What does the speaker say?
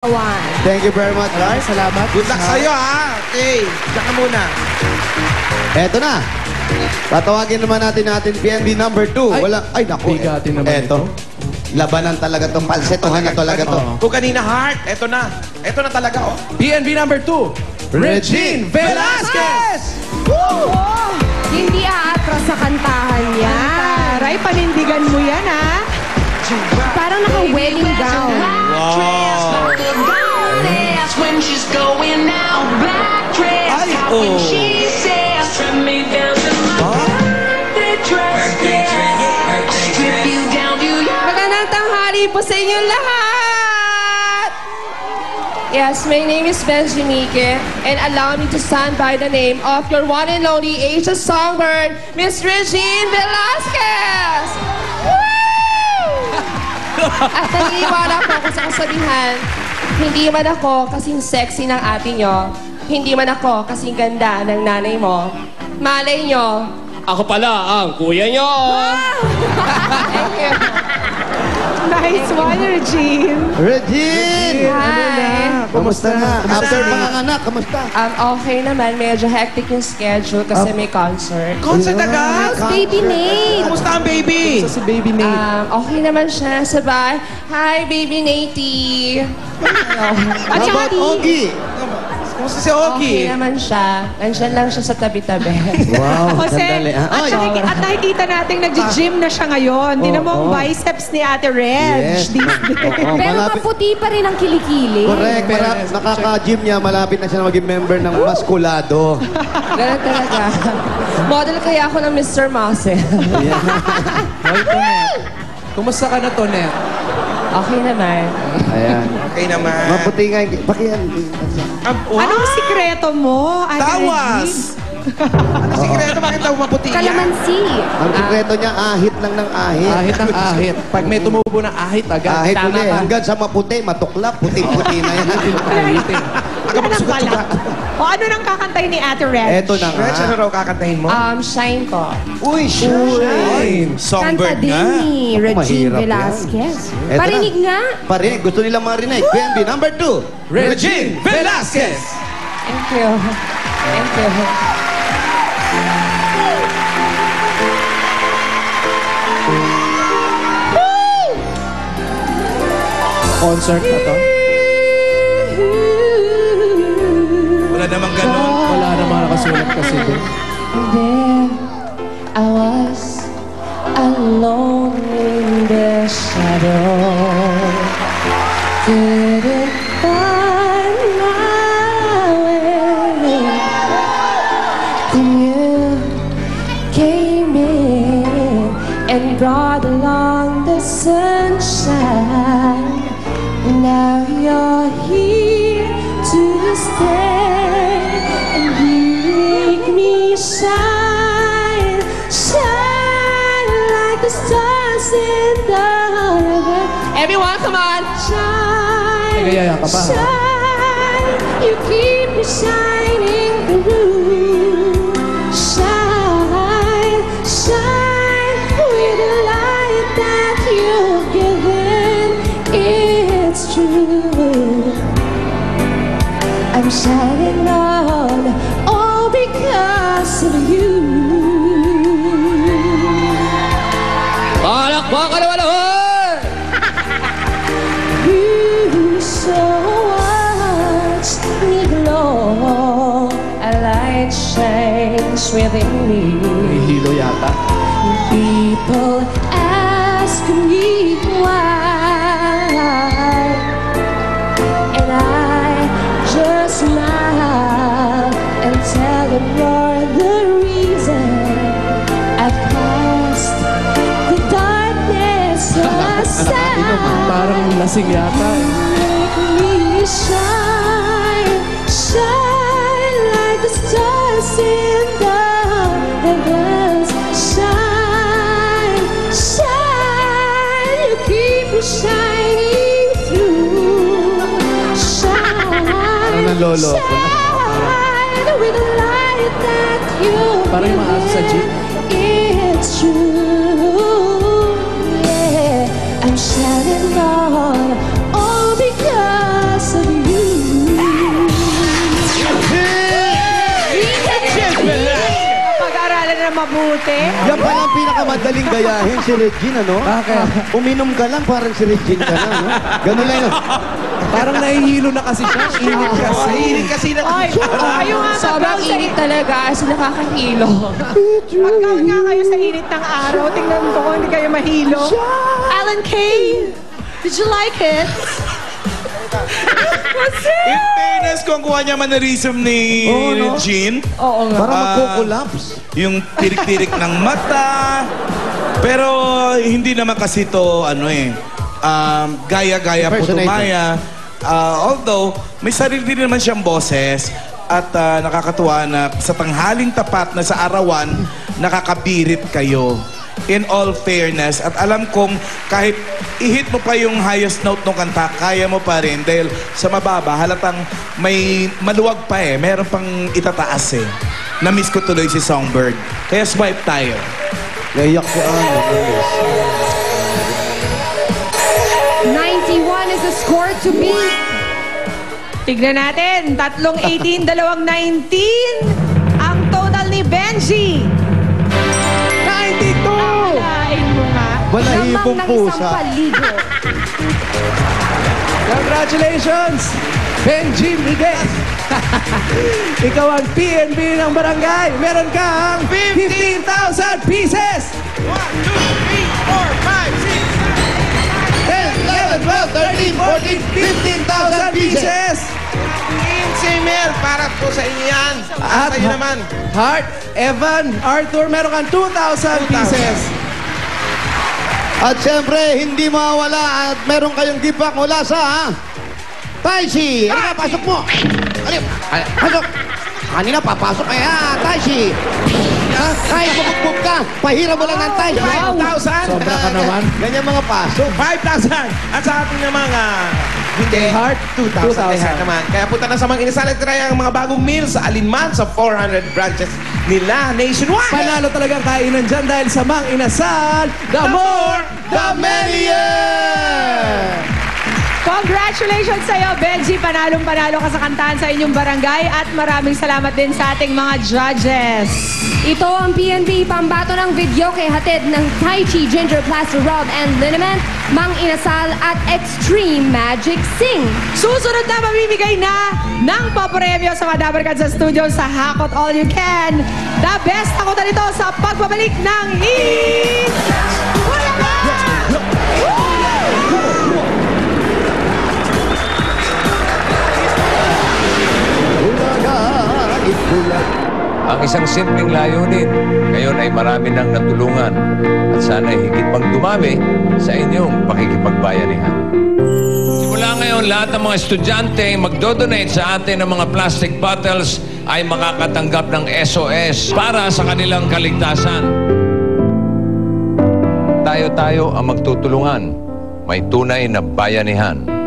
One. Thank you very much, guys. Salamat. Good luck sa'yo, ha? Okay, diyan ka muna. Eto na. Tatawagin naman natin PNB number 2. Ay, naku. Bigatin naman eto. Labanan talaga to. Palsetohan na talaga to. Kung kanina heart, eto na. Eto na talaga, oh. PNB number 2, Regine Velasquez! Oh, hindi aatras sa kantahan niya. Taray, panindigan mo yan, ha? Parang naka-wedding gown. Wow. That's when she's going out. Black dress. Ay, How can she says trim me down to my birthday dress. Yeah. Strip you down to your... Magandang tanghali po sa inyong lahat! Yes, my name is Benjamike, and allow me to stand by the name of your one and only Asia songbird, Miss Regine Velasquez! Woo! At naniniwala po ako sa kasabihan, hindi man ako kasing sexy ng ate nyo, hindi man ako kasing ganda ng nanay mo, malay nyo, Ako pala ang kuya nyo! thank you. Nice one, Regine. Regine! Hi. Kamusta na? After panganganak, kamusta? Okay naman. Medyo hectic yung schedule kasi may concert. Concert agad? Baby Nate. Kumusta ang baby? Si Baby Nate. Okay naman siya sa bahay. Hi, Baby Natey. How about Ogie? Kumusta si Okay Ogie? naman siya. Nandiyan lang siya sa tabi-tabi. Wow, Jose, sandali. at nakikita natin nag-gym na siya ngayon. Tinan mo ang biceps ni Ate Reg. Yes. Pero maputi pa rin ang kilikili. Correct. Nakaka-gym niya. Malapit na siya na maging member ng Maskulado. Ganun talaga. Model kaya ako ng Mr. Muscle. Hoy, Tonet. Kumusta ka na, Tonet? Okay naman. Ayan. Okay naman. Maputi nga. Pakiyan. Wow. Anong sikreto mo, Ate Tawas! Ano sikreto? Bakit daw maputi yan? Kalamansi. Ang sikreto niya, ahit lang ng ahit. Ahit ng ahit. Pag may tumubo ng ahit, agad. Ahit Tama ulit. ka. Hanggang sa maputi, matuklap, puti-puti na yan. Ahitin. Ano pala? O ano nang kakantay ni Ate Reg? Eto na nga. Reg, ano raw kakantahin mo? Shine po. Uy, sure. Ay, Kanta songbird din nga. ni Regine mahirap yan. Velasquez. Eto na. Parinig nga. Parinig. Gusto nilang marinig. PNB number 2. Regine Velasquez! Thank you. Thank you. Concert na to. Wala namang ganun. Wala namang nakasulat kasi doon. There I was alone in the shadow. Didn't find my way. Then you came in and brought along the sunshine. Now you're here to stay, and you make me shine, shine like the stars in the heaven. Everyone, come on, shine, Nagayaya ka pa, ha? shine. You keep me shining through. Shine, shine with the light that you've given. It's true. I'm shining on all because of you. Palakpakan naman ako! You so watch me glow. A light shines within me. May hilo yata. People ask me why, and I just smile and tell them you're the reason I've passed the darkness aside. Parang lasing yata. Make me shine, shine like the stars in the heavens. Shine, shine, you keep me shining through. Shine, nalolo ako. shine with the light that you Parang maasa sa jeep. It's true, yeah. I'm shining on all because mabuti. Yan pala ang pinakamadaling gayahin, si Regine, ano? Bakit? Uminom ka lang, parang si Regine ka na, no? Ganun lang yun. Parang nahihilo na kasi siya. Init kasi. Hilig kasi na... Ay, kayo nga Sobrang mag-count sa init talaga as nakakahilo. Mag-count nga kayo sa init ng araw. Tingnan ko kung hindi kayo mahilo. Alan Kay, did you like it? In fairness, kung kuha niya mannerism ni Oo, no? Regine, Oo nga. Parang magkukulaps. yung tirik-tirik ng mata. Pero hindi naman kasi to gaya-gaya po Impersonator. tumaya. Although, may sarili din naman siyang boses at nakakatuwa na sa tanghaling tapat na sa arawan, nakakabirit kayo. In all fairness, at alam kong kahit i-hit mo pa yung highest note ng kanta, kaya mo pa rin dahil sa mababa, halatang may maluwag pa meron pang itataas Na-miss ko tuloy si Songbird. Kaya swipe tayo. Naiyak si Ano. 91 is the score to beat. Tignan natin. 3-18, 2-19. Ang total ni Benji. 92! Lain mo nga. Balahibong Lamang ng isang pusa. paligo. Congratulations! Benji Miguel! Ikaw ang PNB ng barangay. Meron kang 15,000 pieces! 1, 2, 3, 4, 5, 6, 10, 11, 12, 13, 14, 15,000 pieces! Mel, para po sa inyo yan. At Sa'yo naman. Heart, Evan, Arthur, meron kang 2,000 pieces. At siyempre, hindi mawawala at meron kayong give back mula sa Taishi. Halika, pasok mo. Halika, pasok. Kanina, papasok ka Taishi. Kahit bubog ka, pahiram mo lang ng Taishi. 5,000. Sobra ka naman. Ganyan mga pasok. 5,000. At sa ating namang hindi, Heart, 2,000. Heart naman. Kaya punta na sa mga inasal at try ang mga bagong meals sa alinman sa 400 branches nila nationwide. Panalo talagang kainan dyan dahil sa Mang Inasal, the more, the merrier! Congratulations sa'yo, Benji. Panalong-panalo ka sa kantahan sa inyong barangay at maraming salamat din sa ating mga judges. Ito ang PNB pambato ng video kay hatid ng Tai Chi, Ginger Plaster Rub and Liniment, Mang Inasal at Extreme Magic Sing. Susunod na mamimigay na ng papremyo sa mga Dabarkad sa studio sa Hakot All You Can. The best ako na nito sa pagbabalik ng East Bulacan! Ang isang simpleng layunin, ngayon ay marami nang natulungan at sana higit pang dumami sa inyong pakikipagbayanihan. Simula ngayon, lahat ng mga estudyante magdodonate sa atin ng mga plastic bottles ay makakatanggap ng SOS para sa kanilang kaligtasan. Tayo-tayo ang magtutulungan. May tunay na bayanihan.